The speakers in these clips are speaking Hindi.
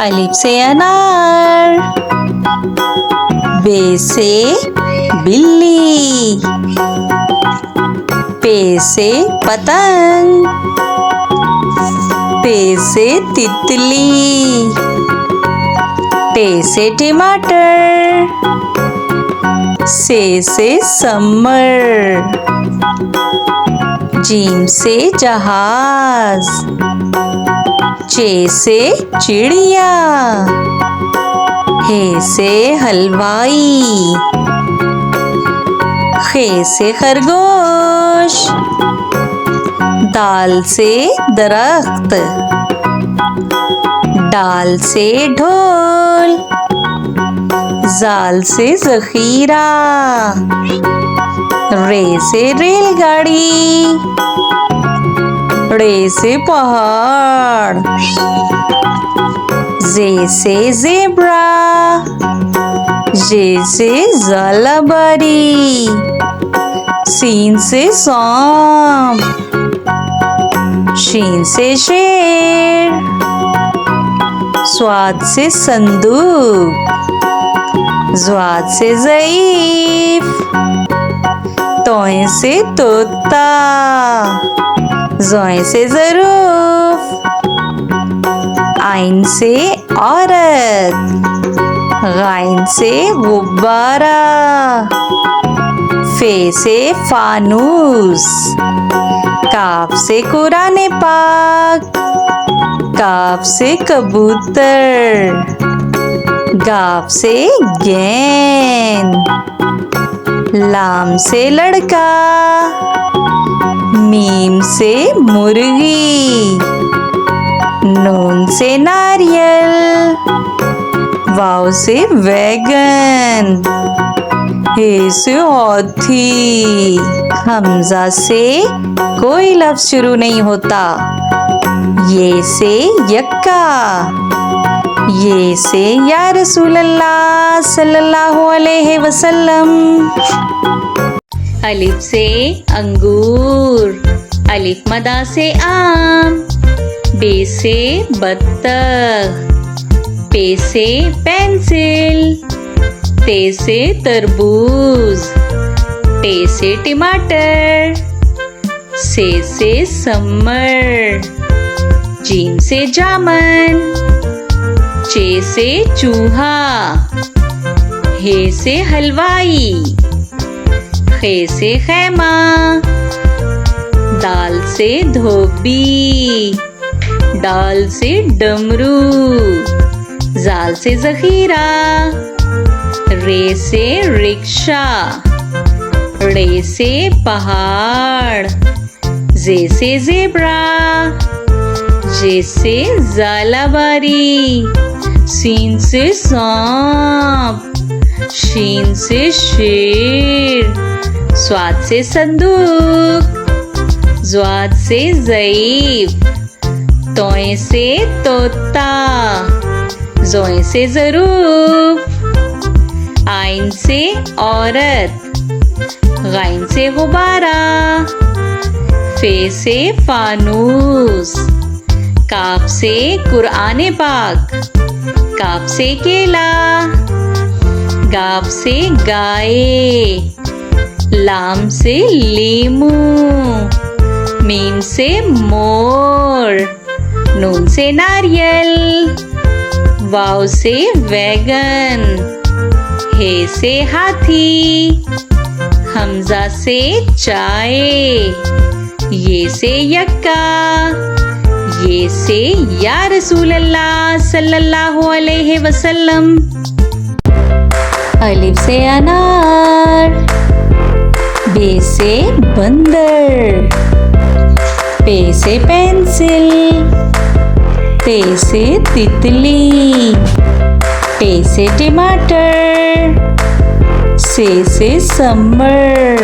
अलिफ से अनार, बे से बिल्ली, पे से पतंग, ते से तितली, टे से टमाटर, से समर, जीम से जहाज, चे से चिड़िया, हे से हलवाई, खे से खरगोश, दाल से दरख्त, डाल से ढोल, जाल से जखीरा, रे से रेलगाड़ी, रे से पहाड़, जे से ज़ेब्रा, जे से ज़ालाबारी, सीन से सांप, शीन से शेर, स्वाद से संदूक, ज़्वाद से ज़ईफ, तोए से तोता, ज़ोए से ज़रूफ, आइन से औरत, गाइन से गुब्बारा, फे से फानूस, काफ से कुरान पाक, काफ से कबूतर, गाफ से गेंद, लाम से लड़का, मीम से मुर्गी, नून से नारियल, वाव से वैगन, हे से हाथी, हमजा से कोई लफ्ज शुरू नहीं होता, ये से यक्का, ये से या रसूल अल्लाह सल्लल्लाहु अलैहि वसल्लम। अलिफ से अंगूर, अलिफ मदा से आम, बे से बत्तख, पे से पेंसिल, ते से तरबूज, टे से टमाटर, से समर, जीम से जामन, चे से चूहा, हे से हलवाई, खे से खैमा, दाल से धोबी, डाल से डमरू, जाल से जखीरा, रे से रिक्शा, रे से पहाड़, जे से ज़ेब्रा, जे से ज़ालाबारी, सीन से सांप, शीन से शेर, स्वाद से संदूक, ज़्वाद से ज़ईफ, तोए से तोता, ज़ोए से ज़रूफ, आइन से औरत, गाइन से गुब्बारा, फे से फानूस, काफ से कुरान पाक, काफ से केला, गाफ से गाय, लाम से लीमू, मीम से मोर, नून से नारियल, वाव से वैगन, हे से हाथी, हमजा से चाय, ये से यक्का, ये से या रसूल अल्लाह सल्लल्लाहु अलैहि वसल्लम। अलिफ से अनार, बे से बंदर, पे से पेंसिल, ते से तितली, टे से टमाटर, से समर,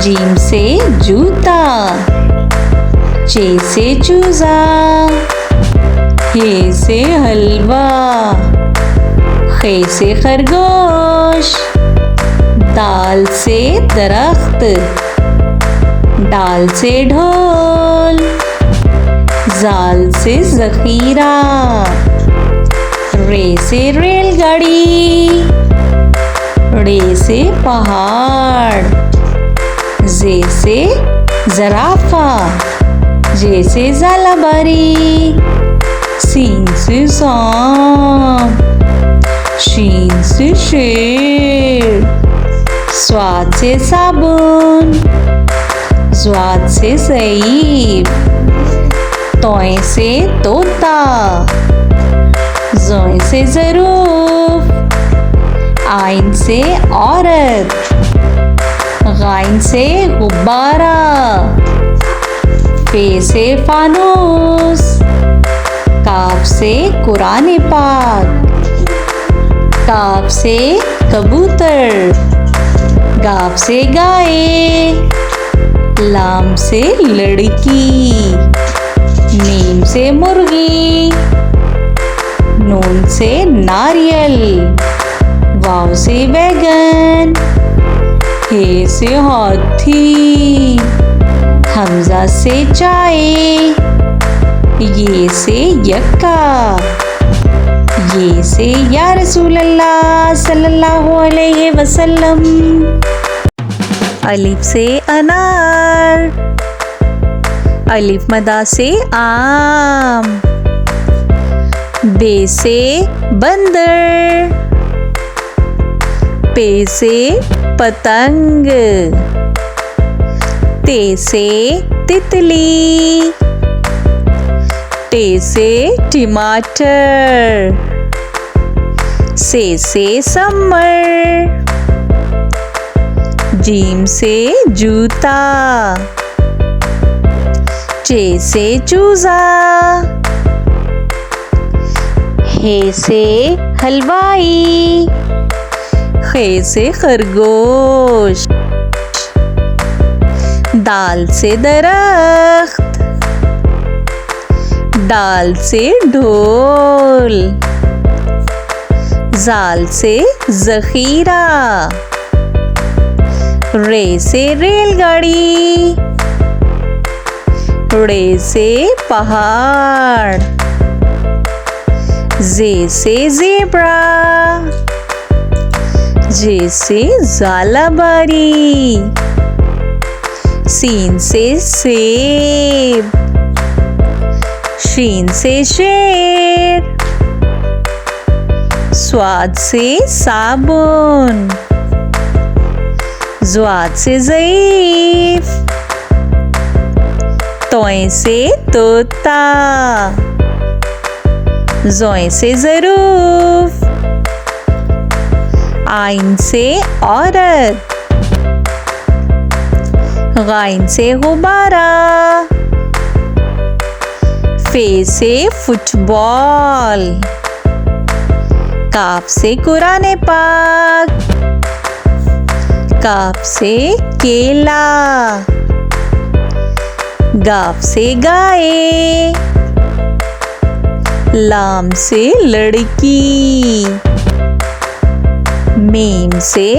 जीम से जूता, चे से चूजा, हे से हलवा, खे से खरगोश, दाल से दरख्त, डाल से ढोल, जाल से जखीरा, रे से रेलगाड़ी, रे से पहाड़, जे से जराफा, जे से झालाबारी, सीन से सांप, शीन से शेर, स्वाद से साबुन, स्वाद से सईब, तोय से तोता, जोय से ज़रूफ, आइन से औरत, गाइन से गुब्बारा, फे से फानूस, काफ से कुरान पाक, काफ से कबूतर, गाफ से गाय, लाम से लड़की, मीम से मुर्गी, नून से नारियल, वाव से बैगन, हे से हाथी, हमजा से चाय, ये से यक्का, ये से या रसूल अल्लाह सल्लल्लाहु अलैहि वसल्लम। अलिफ से अनार, अलिफ मदा से आम, बे से बंदर, पे से पतंग, ते से तितली, टे से टमाटर, से समर, जीम से जूता, चे से चूजा, हे से हलवाई, खे से खरगोश, दाल से दरख्त, दाल से ढोल, जाल से जखीरा, रे से रेलगाड़ी, रे से पहाड़, जे से ज़ेब्रा, जे से झालाबारी, सीन से सेब, शीन से शेर, स्वाद से साबुन, ज़्वाद से ज़ईफ, तोय से तोता, जोय से ज़रूफ, आइन से औरत, गाइन से गुब्बारा, फे से फुटबॉल, काफ से कुरान पाक, काफ से केला, गाफ से गाय, लाम से लड़की, मीम से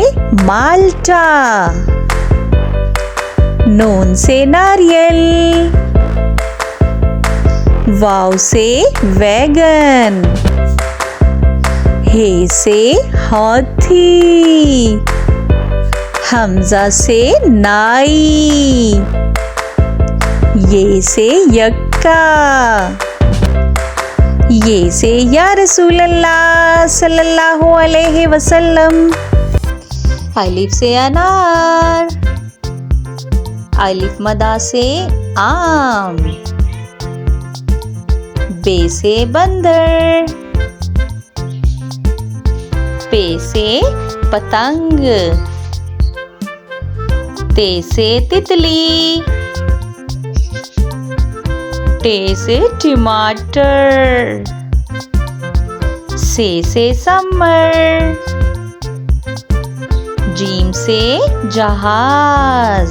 माल्टा, नून से नारियल, वाव से वैगन, हे से हाथी, हमजा से नाई, ये से यक्का, ये से या रसूल अल्लाह सल्लल्लाहु अलैहि वसल्लम। अलिफ से अनार, अलिफ मदा से आम, बे से बंदर, पे से पतंग, ते से तितली, टे से टमाटर, से समर, जीम से जहाज,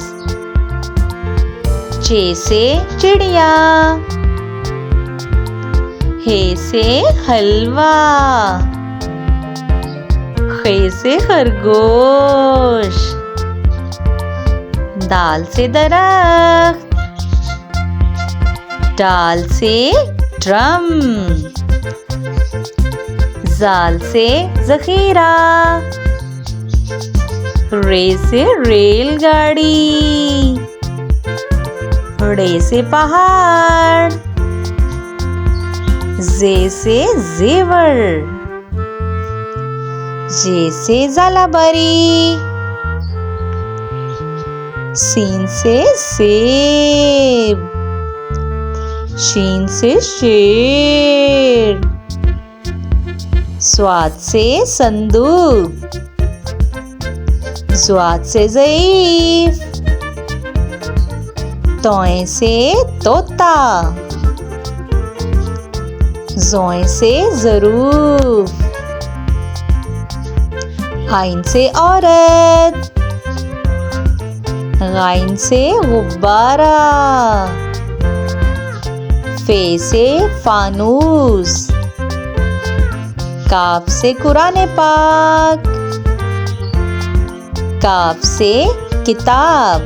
चे से चिड़िया, हे से हलवा, खे से खरगोश, दाल से दरख्त, डाल से ड्रम, जाल से ज़ख़ीरा, रे से रेलगाड़ी, रे से पहाड़, जे से जेवर, जे से जालाबारी, सीन से सेब, शीन से शेर, स्वाद से संदूक, ज़्वाद से ज़ईफ, तोए से तोता, ज़ोए से ज़रूफ, आइन से औरत, गाइन से गुब्बारा, फे से फानूस, काफ से कुरान पाक, काफ से किताब,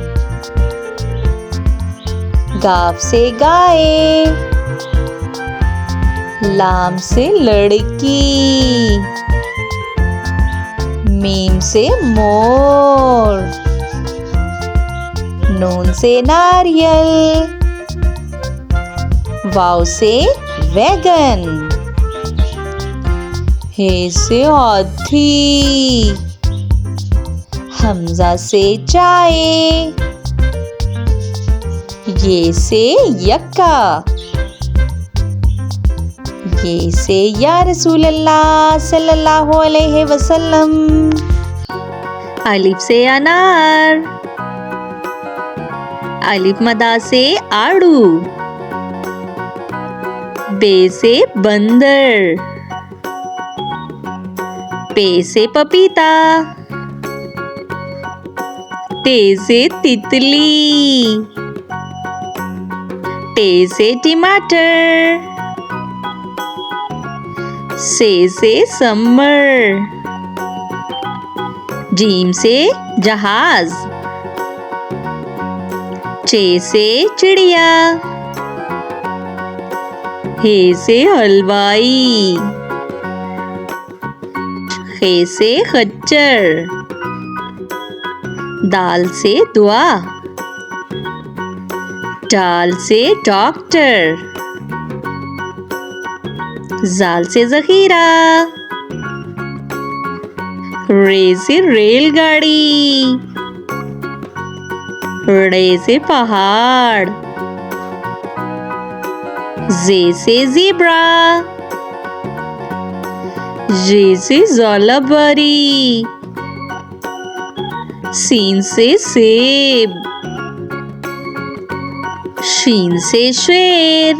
गाफ से गाय, लाम से लड़की, मीम से मोर, नून से नारियल, वाव से वैगन, हे से हाथी, हमजा से चाय, ये से यक्का, ये से या रसूल अल्लाह सल्लल्लाहु अलैहि वसल्लम। अलिफ से अनार, अलिफ मदा से आड़ू, बे से बंदर, पे से पपीता, ते से तितली, टे से टमाटर, से समर, जीम से जहाज, चे से चिड़िया, हे से हलवाई, खे से खच्चर, दाल से दुआ, डाल से डॉक्टर, जाल से ज़ख़ीरा, रे से रेलगाड़ी, रे से पहाड़, जे से ज़ेब्रा, जे से जालाबारी, सीन से सेब, शीन से शेर,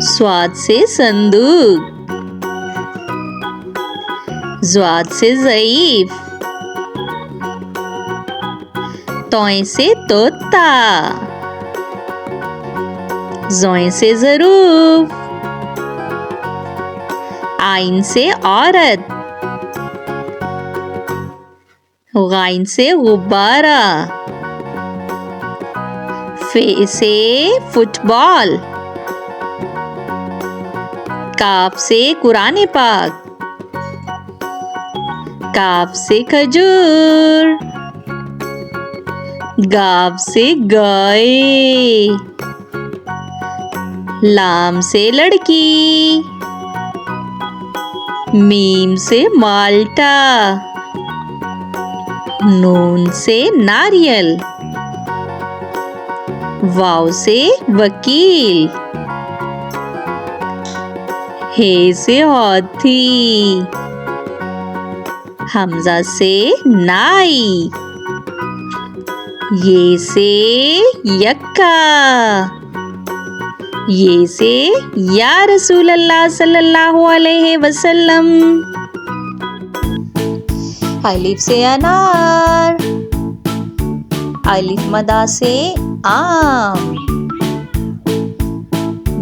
स्वाद से संदूक, ज़्वाद से ज़ईफ, तोए से तोता, ज़ोए से ज़रूफ, आइन से औरत, गाइन से गुब्बारा, फे से फुटबॉल, काफ से कुरान पाक, काफ से खजूर, गाफ से गाय, लाम से लड़की, मीम से माल्टा, नून से नारियल, वाव से वकील, हे से हाथी, हमजा से नाई, ये से यक्का, ये से या रसूल अल्लाह सल्लल्लाहु अलैहि वसल्लम। अलिफ से अनार, अलिफ मदा से आम,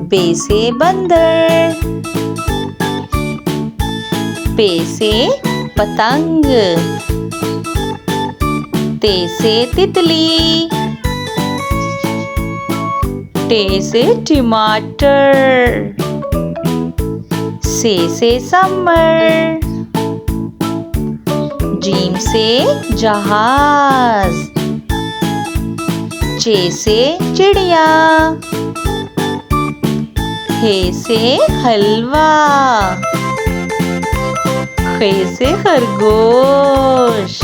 बे से बंदर, पे से पतंग, ते से तितली, टे से टमाटर, से समर, जीम से जहाज, चे से चिड़िया, हे से हलवा, खे से खरगोश,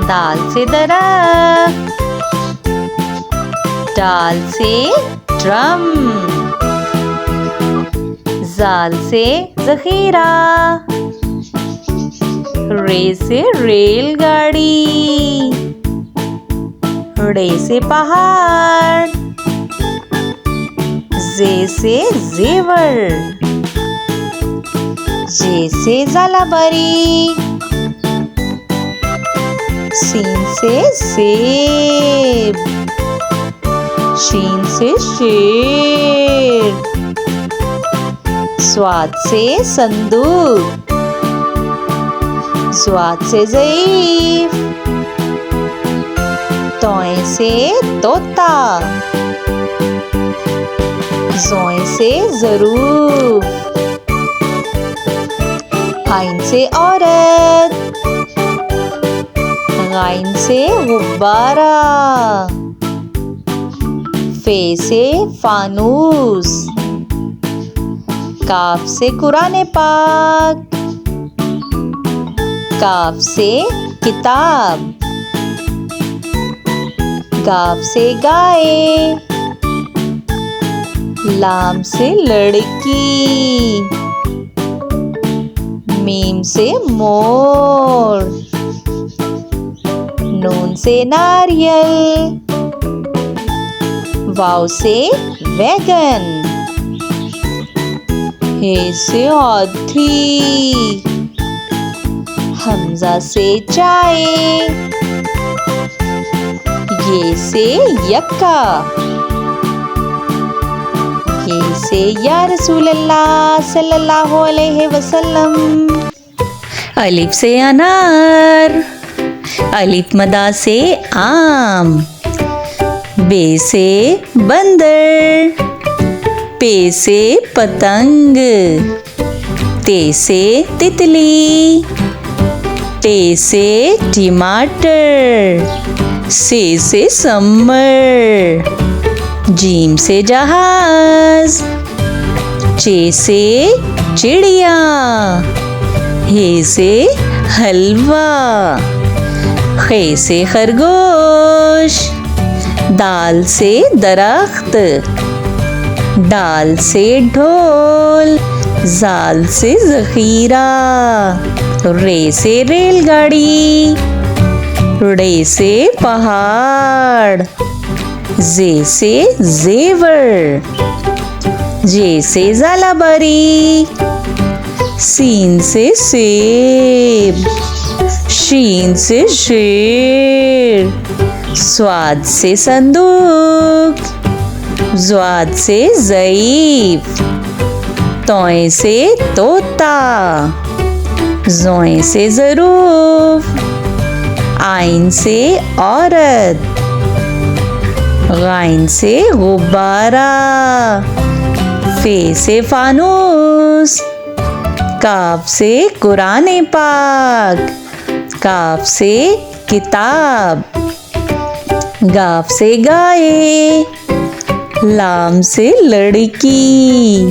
दाल से दरख्त, डाल से ड्रम, जाल से जखीरा, रे से रेलगाड़ी, रे से पहाड़, जे से जेवर, जे से जालाबारी, सीन से सेब, शीन से शेर, स्वाद से संदूक, स्वाद से ज़ईफ़, तोय से तोता, ज़ोय से ज़रूफ, आइन से औरत, गाइन से गुब्बारा, फे से फानूस, काफ से कुरान पाक, काफ से किताब, गाफ से गाय, लाम से लड़की, मीम से मोर, नून से नारियल, वाव से वैगन, हे से हाथी, हमजा से चाय, ये से यक्का, ये से या रसूल अल्लाह सल्लल्लाहु अलैहि वसल्लम। अलिफ से अनार, अलिफ मदा से आम, बे से बंदर, पे से पतंग, ते से तितली, टे से टमाटर, से समर, जीम से जहाज, चे से चिड़िया, हे से हलवा, खे से खरगोश, दाल से दरख्त, डाल से ढोल, जाल से जखीरा, रे से रेलगाड़ी, रे से पहाड़, जे से जेवर, जे से जालाबारी, सीन से सेब, शीन से शेर, स्वाद से संदूक, ज़्वाद से ज़ईफ़, तोय से तोता, ज़ोय से ज़रूफ, आइन से औरत, गाइन से गुब्बारा, फे से फानूस, काफ से कुरान पाक, काफ से किताब, गाफ से गाय, लाम से लड़की,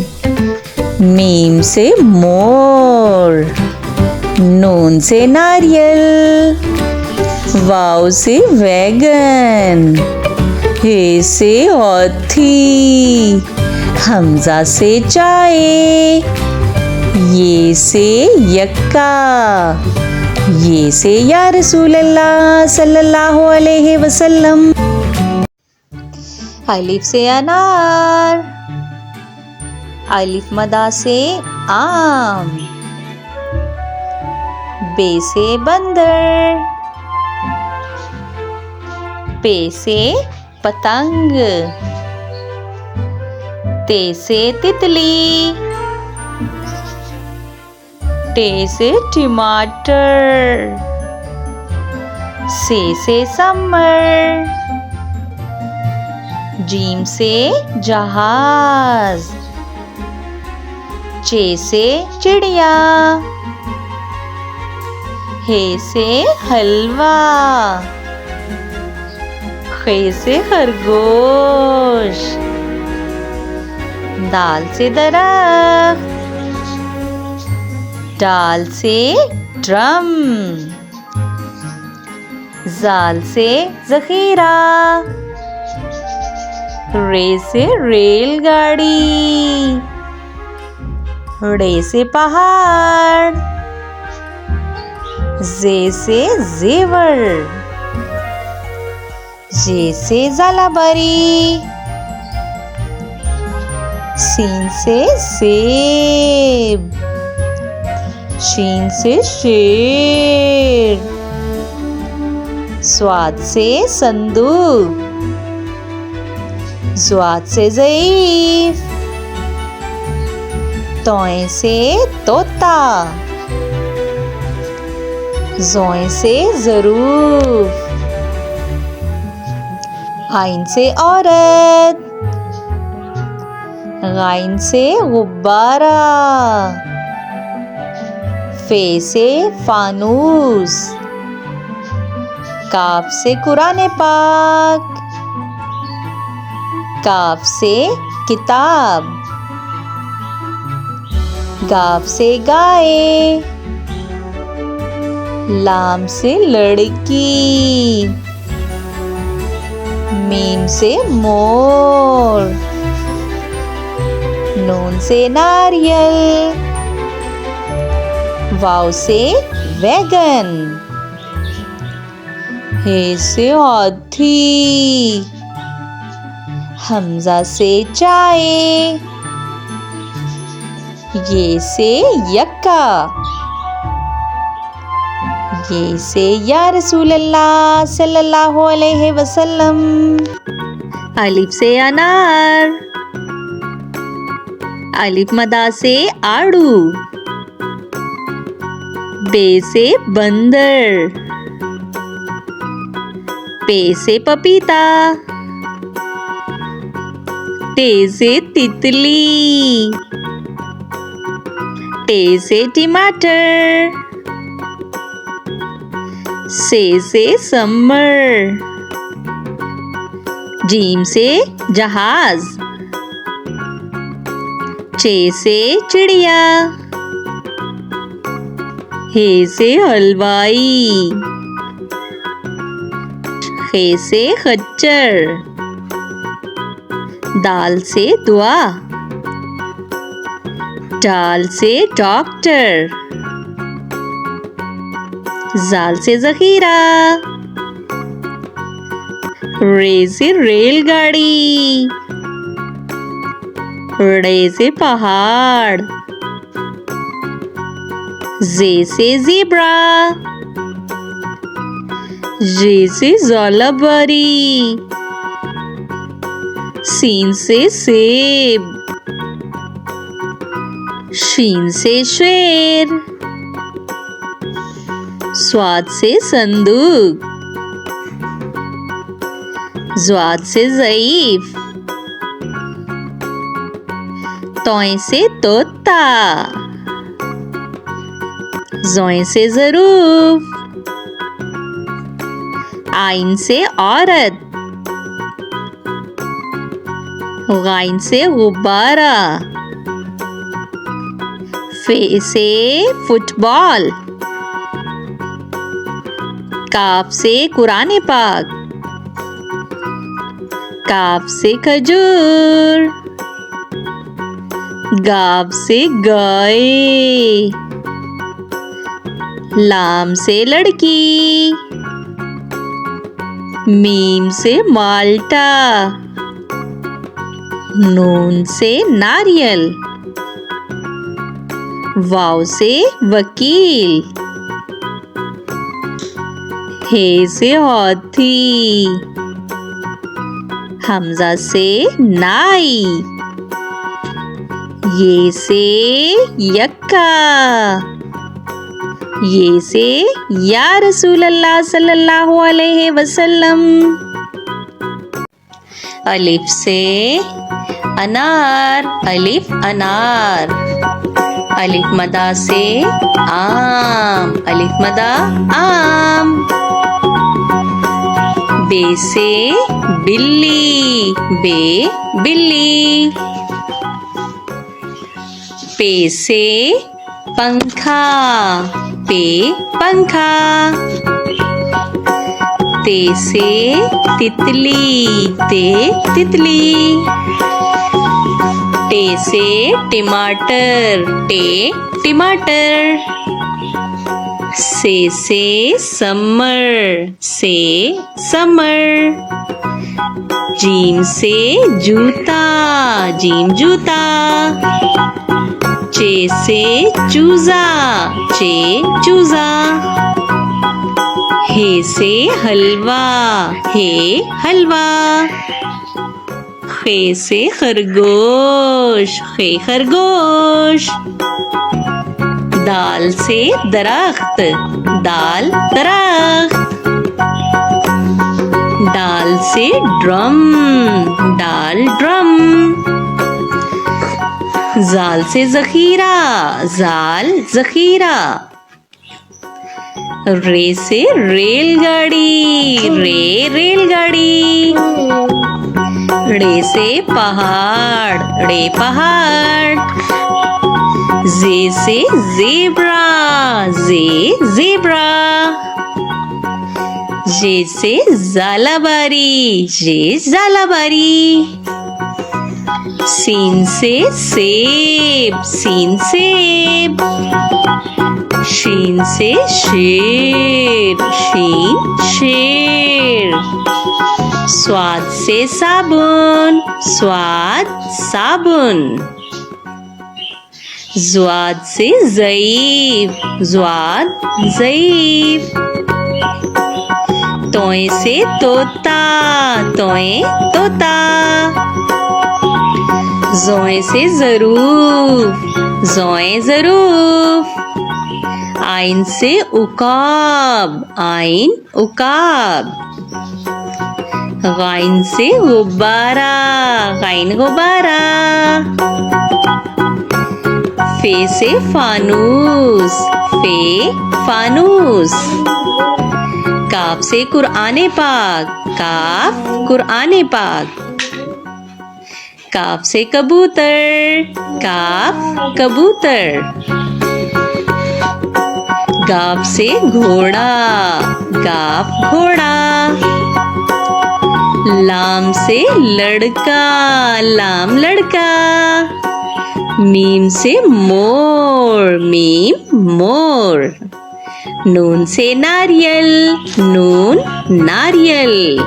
मीम से मोर, नून से नारियल, वाव से वैगन, हे से हाथी, हमजा से चाय, ये से यक्का, ये से या रसूल अल्लाह सल्लल्लाहु अलैहि वसल्लम। अलिफ से अनार, अलिफ मदा से आम, बे से बंदर, पे से पतंग, ते से तितली, टे से टमाटर, से समर, जीम से जहाज, चे से चिड़िया, हे से हलवा, खे से खरगोश, दाल से दरख्त, डाल से ड्रम, जाल से ज़ख़ीरा, रे से रेलगाड़ी, रे से पहाड़, जे से जेवर, जे से ज़ालाबारी, सीन से सेब, शीन से शेर, स्वाद से संदूक, ज़्वाद से ज़ईफ़, तोए से तोता, ज़ोए से ज़रूफ, आइन से औरत, गाइन से गुब्बारा, फे से फानूस, काफ से कुरान पाक, काफ से किताब, गाफ से गाय, लाम से लड़की, मीम से मोर, नून से नारियल, वाव से वैगन, हे से हाथी, हमजा से चाय, ये से यक्का, ये से या रसूल अल्लाह सल्लल्लाहु अलैहि वसल्लम। अलिफ से अनार, अलिफ मदा से आड़ू, बे से बंदर, पे से पपीता, टे से तितली, टे से टमाटर, से समर, जीम से जहाज, चे से चिड़िया, हे से हलवाई, खे से खच्चर, दाल से दुआ, डाल से डॉक्टर, जाल से ज़ख़ीरा, रे से रेलगाड़ी, रे से पहाड़, जे से ज़ेब्रा, जे से ज़ालाबारी, सीन से सेब, शीन से शेर, स्वाद से संदूक, ज़्वाद से ज़ईफ़, तोए से तोता, ज़ोए से ज़रूफ, आइन से औरत, गाइन से गुब्बारा, फे से फुटबॉल, काफ से कुरान पाक, काफ से खजूर, गाव से गाय, लाम से लड़की, मीम से माल्टा, नून से नारियल, वाव से वकील, हे से हाथी, हमजा से नाई, ये से यक्का, ये से या रसूल अल्लाह सल्लल्लाहु अलैहि वसल्लम। अलिफ से अनार, अलिफ अनार। अलिफ मदा से आम, अलिफ मदा आम। बे से बिल्ली, बे बिल्ली। पे से पंखा, पे पंखा। ते से तितली, ते तितली। टे से टमाटर, टे टमाटर। से समर, से समर। जीम से जूता, जीम जूता। चे से चूजा, चे चूजा। हे से हलवा, हे हलवा। खे से खरगोश, खे खरगोश। दाल से दरख्त, दाल दरख्त। दाल से ड्रम, दाल ड्रम। जाल से जखीरा, जाल जखीरा। रे से रेलगाड़ी, रे रेलगाड़ी। रे से पहाड़, रे पहाड़। जे से ज़ेब्रा, जे ज़ेब्रा। जे से ज़ालाबारी, जे ज़ालाबारी। सीन से सेब, सीन सेब। शीन से शेर, शीन शेर। स्वाद से साबुन, स्वाद साबुन। ज़्वाद से ज़ईफ, ज़्वाद ज़ईफ। तोए से तोता, तोए तोता। ज़ोए से ज़रूफ, ज़ोए ज़रूफ। आइन से उकाब, आइन उकाब। गाइन से गुब्बारा, गाइन गुब्बारा। फे से फानूस, फे फानूस। काफ से कुरआने पाक, काफ कुरआने पाक। काफ से कबूतर, काफ कबूतर। गाफ से घोड़ा, गाफ घोड़ा। लाम से लड़का, लाम लड़का। मीम से मोर, मीम मोर। नून से नारियल, नून नारियल।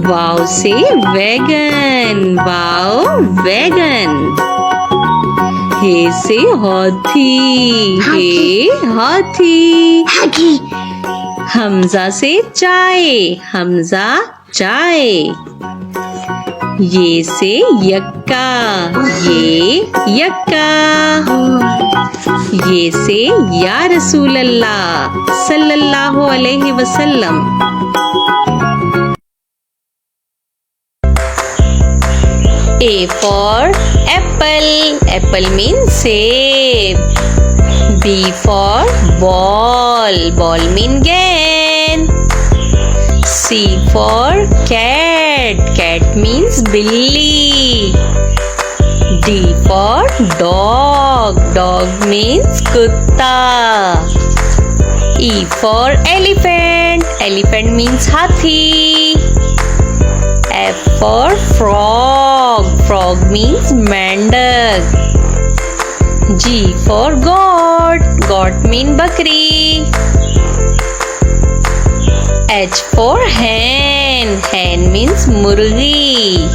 वाव से वैगन, वाव वैगन। हे से हाथी, हे हाथी। हमजा से चाय, हमजा चाय। ये से यक्का, ये यक्का। ये से या रसूल अल्लाह सल्लल्लाहु अलैहि वसल्लम। A for apple, apple means save. B for ball, ball means gain. C for cat, cat means billy. D for dog, dog means kutta. E for elephant, elephant means hathi. F for frog, frog means mendak. G for goat, goat means bakri. H for hen, hen means murgi.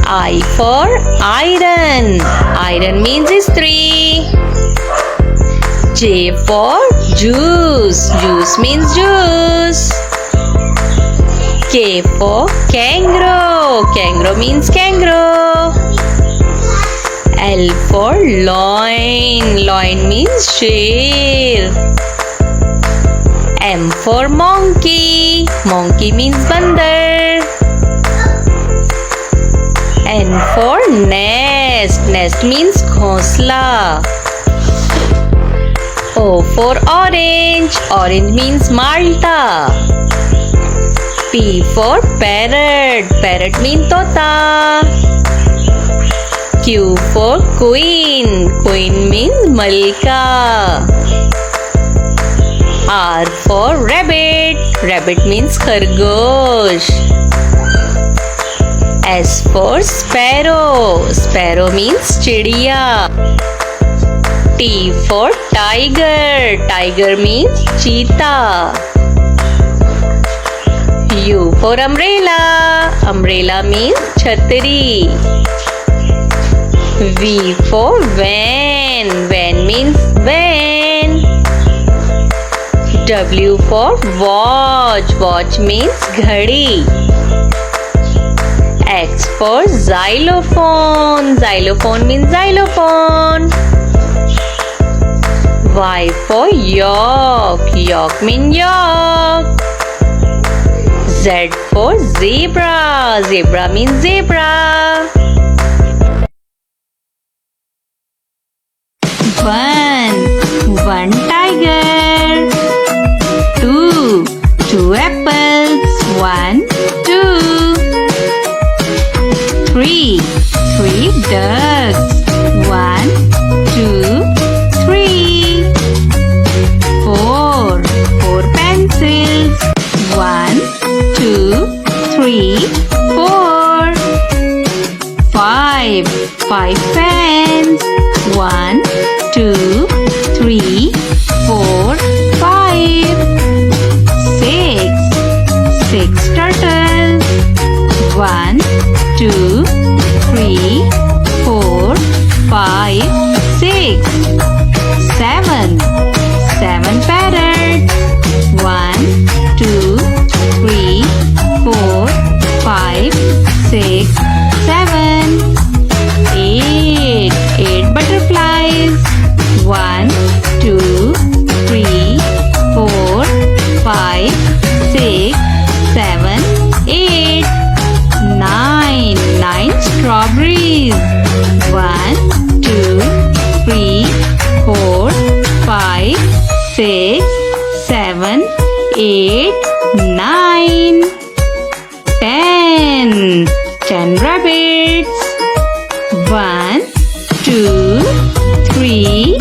I for iron, iron means istri. J for juice, juice means juice. K for kangaroo, kangaroo means kangaroo. L for loin, loin means sher. M for monkey, monkey means bandar. N for nest, nest. Nest means घोंसला. O for orange. Orange means Malta. P for parrot. Parrot means तोता. Q for queen. Queen means Malika. R for rabbit. Rabbit means खरगोश. S for sparrow. Sparrow means चिड़िया. T for tiger. Tiger means cheetah. U for umbrella. Umbrella means छतरी. V for van. Van means van. W for watch. Watch means घड़ी. X for xylophone. Xylophone means xylophone. Y for york. York means york. Z for zebra. Zebra means zebra. One tiger. Two apples. 1, 2. 3 ducks. 1, 2, 3. 4 pencils. 1, 2, 3, 4. 5 fans. 1, 2, 3, 4, 5. 6 turtles. 1, 2, 3, 4, 5, 6. 7 parrots. 1, 2, 3, 4, 5, 6, 7. 8 butterflies. 1, 2, 3, 4, 5, 6, 7, 8. 9 strawberries. 1, 2, 3, 4, 5, 6, 7, 8, 9. 10 rabbits. 1, 2, 3,